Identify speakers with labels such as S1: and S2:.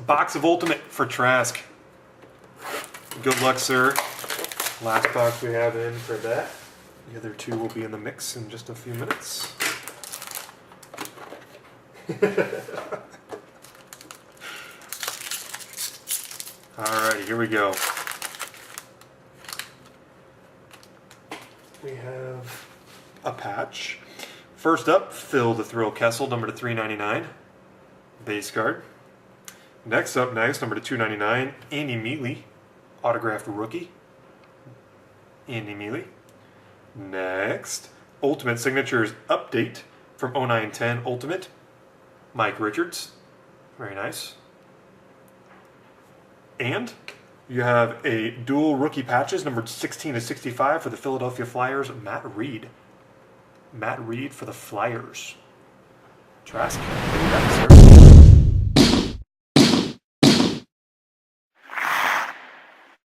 S1: Box of Ultimate for Trask. Good luck, sir. Last box we have in for that. The other two will be in the mix in just a few minutes. Alrighty, here we go. We have a patch. First up, Phil the Thrill Kessel, number to 399. Base card. Next, number to 299, Andy Mealy, autographed rookie. Andy Mealy. Next, Ultimate Signatures Update from 0910 Ultimate, Mike Richards. Very nice. And you have a dual rookie patches, numbered 16 to 65 for the Philadelphia Flyers, Matt Reed. Matt Reed for the Flyers. Trask, sir.